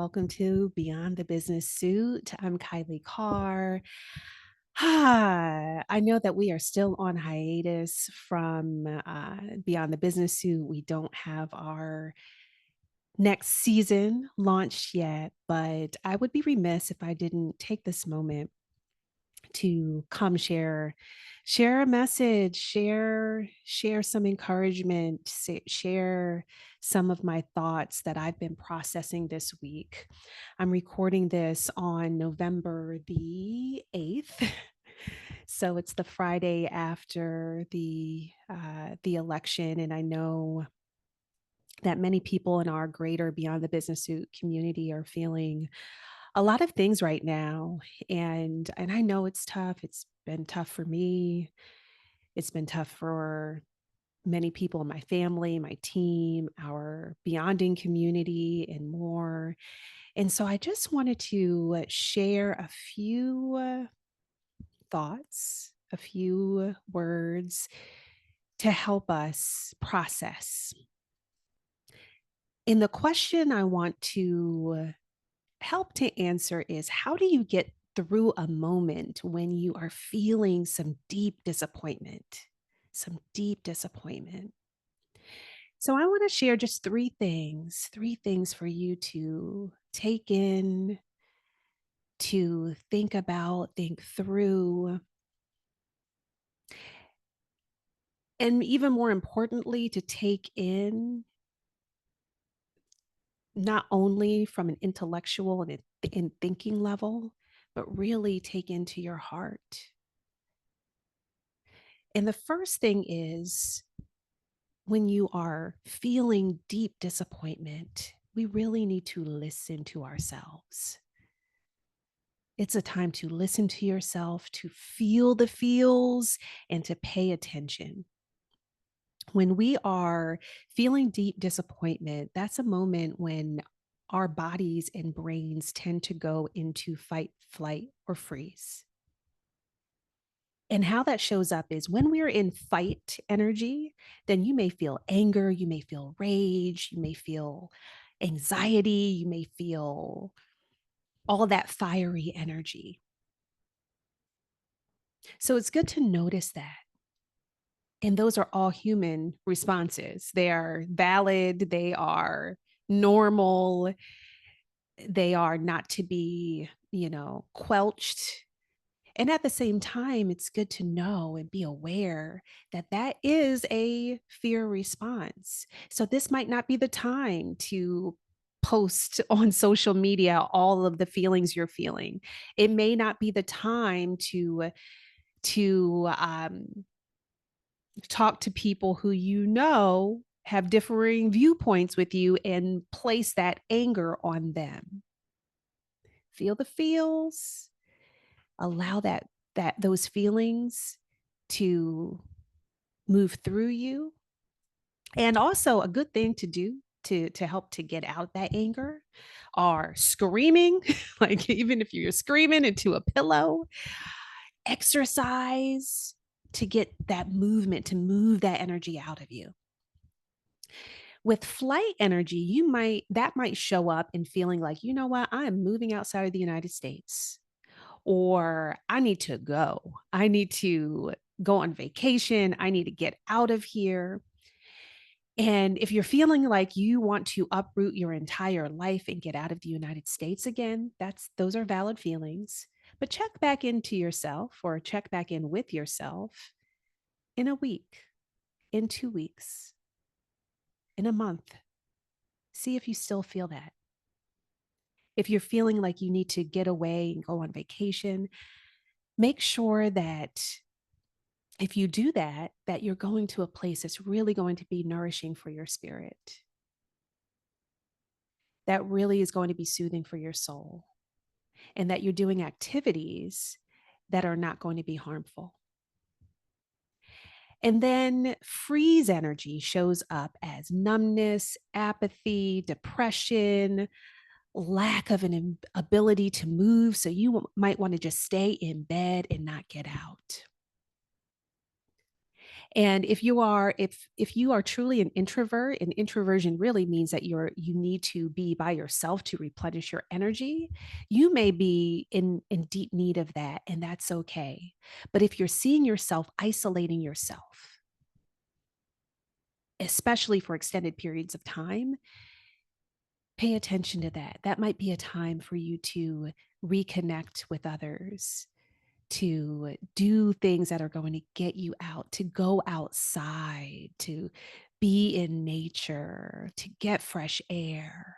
welcome to Beyond the Business Suit. I'm Kylie Carr. I know that we are still on hiatus from Beyond the Business Suit. We don't have our next season launched yet, but I would be remiss if I didn't take this moment to come share a message, share some encouragement, share some of my thoughts that I've been processing this week. I'm recording this on November the 8th. So it's the Friday after the election, and I know that many people in our greater Beyond the Business Suit community are feeling a lot of things right now. And I know it's tough. It's been tough for me. It's been tough for many people in my family, my team, our Beyonding community, and more. And so I just wanted to share a few thoughts, a few words to help us process. And the question I want to help to answer is, how do you get through a moment when you are feeling some deep disappointment? Some deep disappointment. So, I want to share just three things for you to take in, to think about, think through, and even more importantly, to take in not only from an intellectual and thinking level, but really take into your heart. And the first thing is, when you are feeling deep disappointment, we really need to listen to ourselves. It's a time to listen to yourself, to feel the feels, and to pay attention. When we are feeling deep disappointment, that's a moment when our bodies and brains tend to go into fight, flight, or freeze. And how that shows up is when we're in fight energy, then you may feel anger, you may feel rage, you may feel anxiety, you may feel all that fiery energy. So it's good to notice that. And those are all human responses. They are valid, they are normal, they are not to be, quelched. And at the same time, it's good to know and be aware that that is a fear response. So this might not be the time to post on social media all of the feelings you're feeling. It may not be the time to talk to people who have differing viewpoints with you and place that anger on them. Feel the feels, allow those feelings to move through you. And also a good thing to do to help to get out that anger are screaming, like even if you're screaming into a pillow, exercise to get that movement, to move that energy out of you. With flight energy, that might show up in feeling like, you know what, I'm moving outside of the United States, or I need to go. I need to go on vacation. I need to get out of here. And if you're feeling like you want to uproot your entire life and get out of the United States again, those are valid feelings. But check back into yourself, or check back in with yourself in a week, in 2 weeks, in a month. See if you still feel that. If you're feeling like you need to get away and go on vacation, make sure that if you do that, that you're going to a place that's really going to be nourishing for your spirit, that really is going to be soothing for your soul, and that you're doing activities that are not going to be harmful. And then freeze energy shows up as numbness, apathy, depression, lack of an ability to move. So you might want to just stay in bed and not get out. And if you are truly an introvert, and introversion really means that you need to be by yourself to replenish your energy, you may be in deep need of that, and that's okay. But if you're seeing yourself isolating yourself, especially for extended periods of time, pay attention to that. That might be a time for you to reconnect with others, to do things that are going to get you out, to go outside, to be in nature, to get fresh air.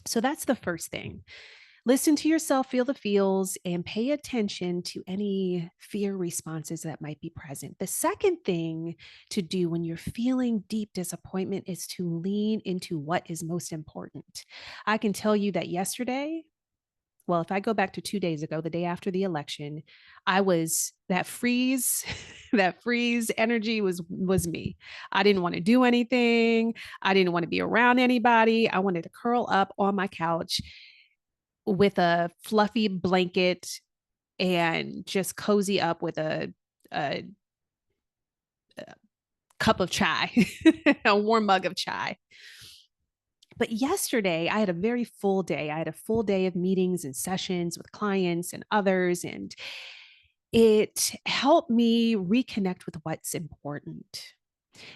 So that's the first thing. Listen to yourself, feel the feels, and pay attention to any fear responses that might be present. The second thing to do when you're feeling deep disappointment is to lean into what is most important. I can tell you that yesterday, well, if I go back to 2 days ago, the day after the election, I was that freeze, that freeze energy was me. I didn't want to do anything. I didn't want to be around anybody. I wanted to curl up on my couch with a fluffy blanket and just cozy up with a cup of chai, a warm mug of chai. But yesterday, I had a very full day. I had a full day of meetings and sessions with clients and others, and it helped me reconnect with what's important.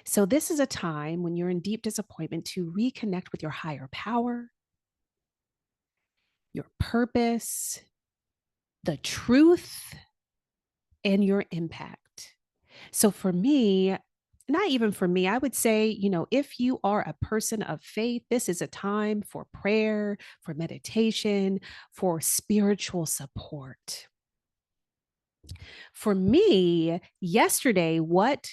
So, this is a time when you're in deep disappointment to reconnect with your higher power, your purpose, the truth, and your impact. So for me, not even for me, I would say, if you are a person of faith, this is a time for prayer, for meditation, for spiritual support. For me, yesterday, what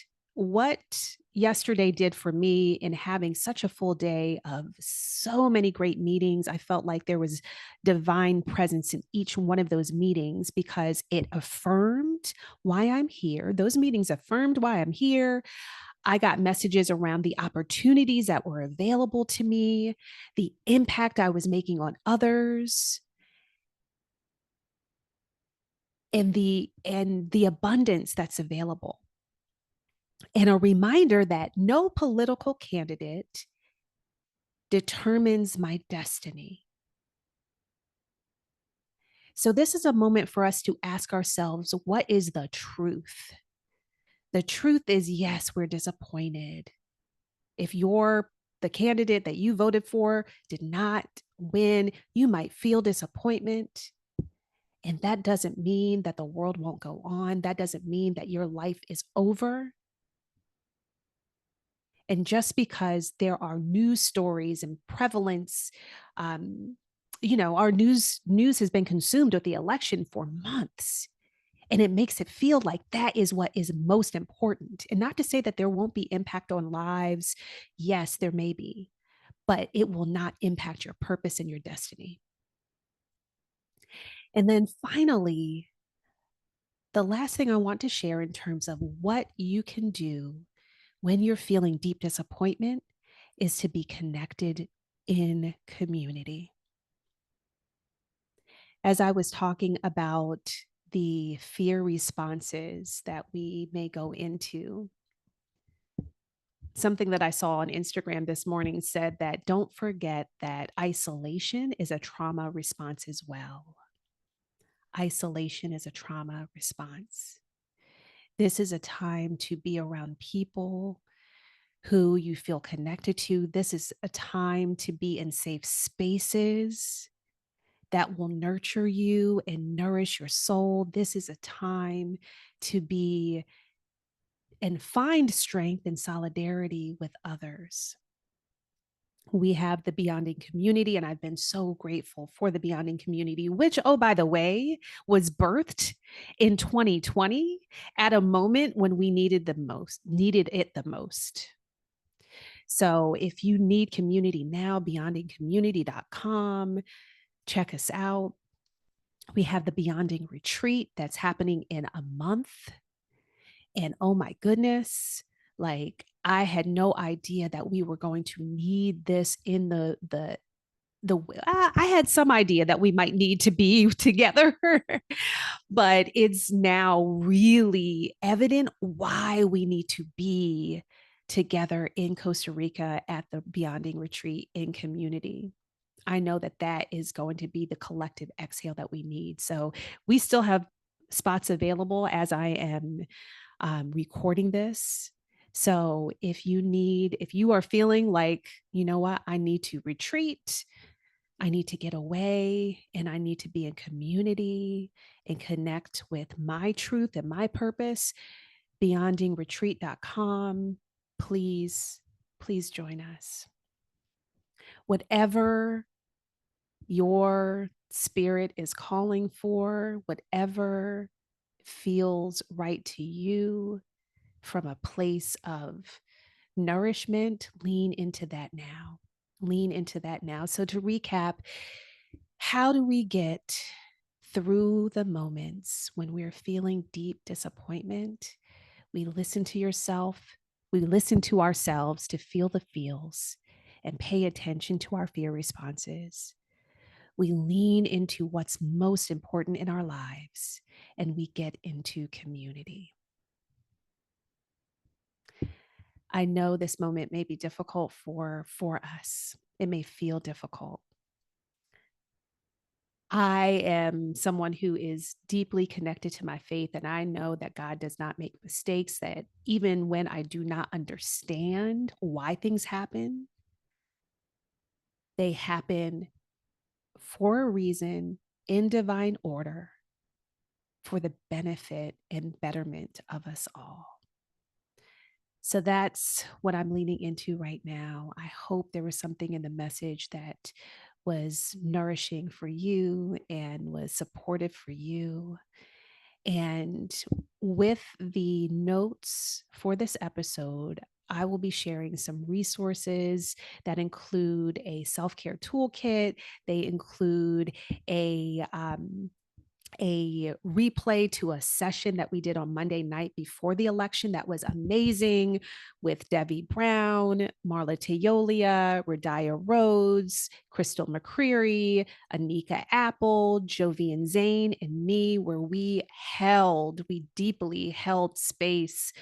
yesterday did for me in having such a full day of so many great meetings, I felt like there was divine presence in each one of those meetings because it affirmed why I'm here. Those meetings affirmed why I'm here. I got messages around the opportunities that were available to me, the impact I was making on others, and the abundance that's available. And a reminder that no political candidate determines my destiny. So, this is a moment for us to ask ourselves, what is the truth? The truth is, yes, we're disappointed. If the candidate that you voted for did not win, you might feel disappointment. And that doesn't mean that the world won't go on. That doesn't mean that your life is over. And just because there are news stories and prevalence, um, our news has been consumed with the election for months, and it makes it feel like that is what is most important. And not to say that there won't be impact on lives. Yes, there may be, but it will not impact your purpose and your destiny. And then finally, the last thing I want to share in terms of what you can do when you're feeling deep disappointment is to be connected in community. As I was talking about the fear responses that we may go into, something that I saw on Instagram this morning said that don't forget that isolation is a trauma response as well. Isolation is a trauma response. This is a time to be around people who you feel connected to. This is a time to be in safe spaces that will nurture you and nourish your soul. This is a time to be and find strength and solidarity with others. We have the Beyonding community, and I've been so grateful for the Beyonding community, which, oh, by the way, was birthed in 2020 at a moment when we needed it the most. So if you need community now, beyondingcommunity.com, check us out. We have the Beyonding retreat that's happening in a month. And oh my goodness, like I had no idea that we were going to need this in the I had some idea that we might need to be together, but it's now really evident why we need to be together in Costa Rica at the Beyonding retreat in community. I know that that is going to be the collective exhale that we need. So we still have spots available as I am recording this. So if you are feeling like, you know what, I need to retreat, I need to get away, and I need to be in community and connect with my truth and my purpose, beyondingretreat.com. Please, please join us. Whatever your spirit is calling for, whatever feels right to you from a place of nourishment, lean into that now. Lean into that now. So, to recap, how do we get through the moments when we're feeling deep disappointment? We listen to yourself, we listen to ourselves to feel the feels and pay attention to our fear responses. We lean into what's most important in our lives and we get into community. I know this moment may be difficult for us. It may feel difficult. I am someone who is deeply connected to my faith, and I know that God does not make mistakes, that even when I do not understand why things happen, they happen for a reason in divine order for the benefit and betterment of us all. So that's what I'm leaning into right now. I hope there was something in the message that was nourishing for you and was supportive for you. And with the notes for this episode, I will be sharing some resources that include a self care toolkit. They include a replay to a session that we did on Monday night before the election that was amazing with Debbie Brown, Marla Teolia, Radia Rhodes, Crystal McCreary, Anika Apple, Jovian Zane, and me, where we deeply held space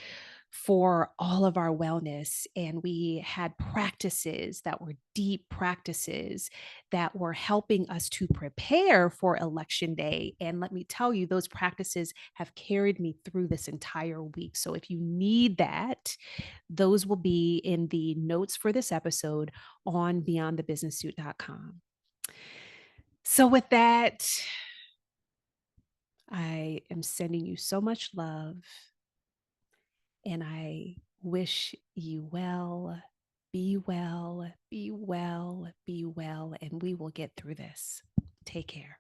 for all of our wellness. And we had practices that were deep practices that were helping us to prepare for election day. And let me tell you, those practices have carried me through this entire week. So if you need that, those will be in the notes for this episode on beyondthebusinesssuit.com. So with that, I am sending you so much love and I wish you well. Be well, be well, be well, and we will get through this. Take care.